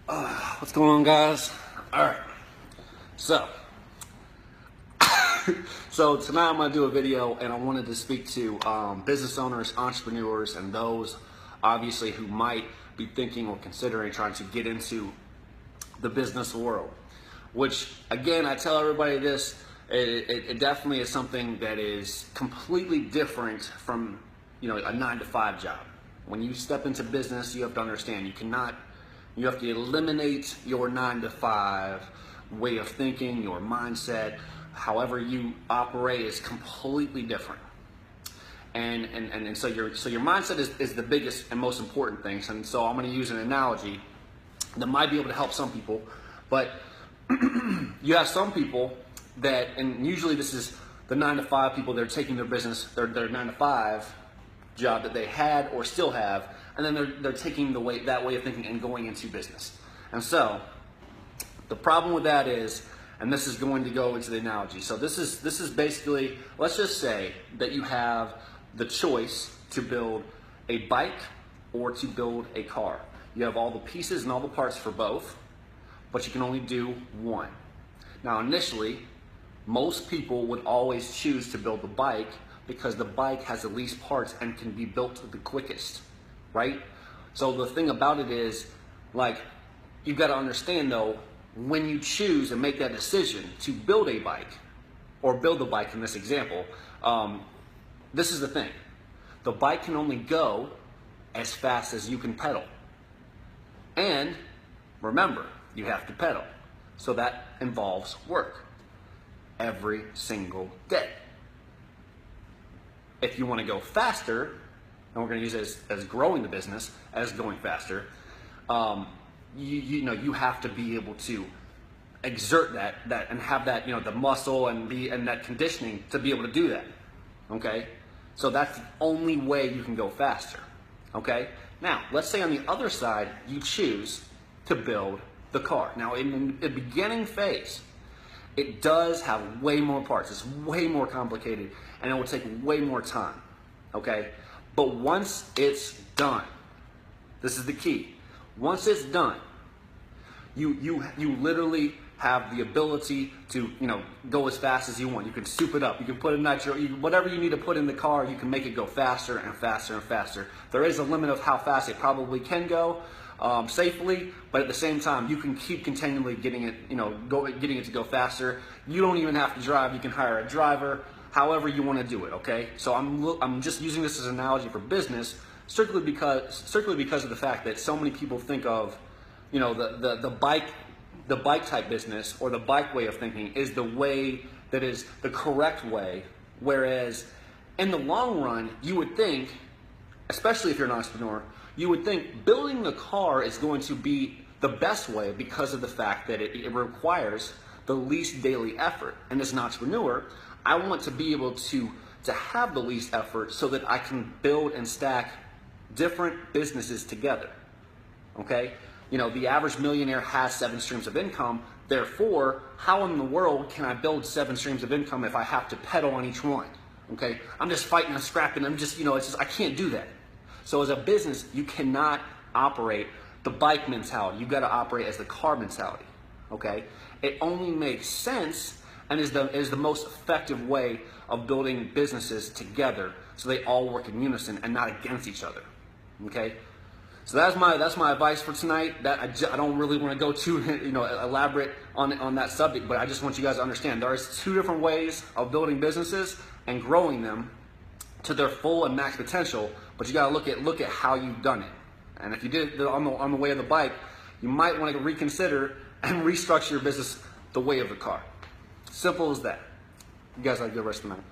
What's going on, guys? All right, so so tonight I'm going to do a video, and I wanted to speak to business owners, entrepreneurs, and those obviously who might be thinking or considering trying to get into the business world. Which, again, I tell everybody this, it definitely is something that is completely different from, a 9-to-5 job. When you step into business, you have to understand you have to eliminate your 9-to-5 way of thinking, your mindset. However you operate is completely different. And so your mindset is the biggest and most important things. And so I'm going to use an analogy that might be able to help some people, but you have some people that, and usually this is the 9-to-5 people that are taking their business, their 9-to-5 job that they had or still have, and then they're taking that way of thinking and going into business. And so the problem with that is, and this is going to go into the analogy. So this is basically, let's just say that you have the choice to build a bike or to build a car. You have all the pieces and all the parts for both, but you can only do one. Now, initially, most people would always choose to build the bike because the bike has the least parts and can be built the quickest, right? So the thing about it is, you've got to understand though, when you choose and make that decision to build a bike, or build the bike in this example, this is the thing. The bike can only go as fast as you can pedal. And remember, you have to pedal. So that involves work every single day. If you want to go faster, and we're going to use it as growing the business, as going faster, you have to be able to exert that and have that, the muscle and that conditioning to be able to do that. Okay? So that's the only way you can go faster. Okay? Now, let's say on the other side, you choose to build the car. Now, in the beginning phase, it does have way more parts. It's way more complicated, and it will take way more time. Okay? But once it's done, this is the key. Once it's done, you literally have the ability to go as fast as you want. You can soup it up. You can put in nitro, whatever you need to put in the car. You can make it go faster and faster and faster. There is a limit of how fast it probably can go safely, but at the same time, you can keep continually getting it, getting it to go faster. You don't even have to drive. You can hire a driver. However you want to do it. Okay. So I'm just using this as an analogy for business, strictly because of the fact that so many people think of, the bike type business or the bike way of thinking is the way that is the correct way. Whereas in the long run, you would think, especially if you're an entrepreneur, you would think building the car is going to be the best way because of the fact that it requires the least daily effort. And as an entrepreneur, I want to be able to have the least effort so that I can build and stack different businesses together. Okay? The average millionaire has 7 streams of income. Therefore, how in the world can I build 7 streams of income if I have to pedal on each one? Okay? I'm just fighting and scrapping. I can't do that. So as a business, you cannot operate the bike mentality. You've got to operate as the car mentality. Okay? It only makes sense and is the most effective way of building businesses together so they all work in unison and not against each other. Okay? So that's my advice for tonight. That I don't really want to go too elaborate on that subject, but I just want you guys to understand there is 2 different ways of building businesses and growing them to their full and max potential. But you got to look at how you've done it. And if you did it on the way of the bike, you might want to reconsider and restructure your business the way of the car. Simple as that. You guys have a good rest of the night.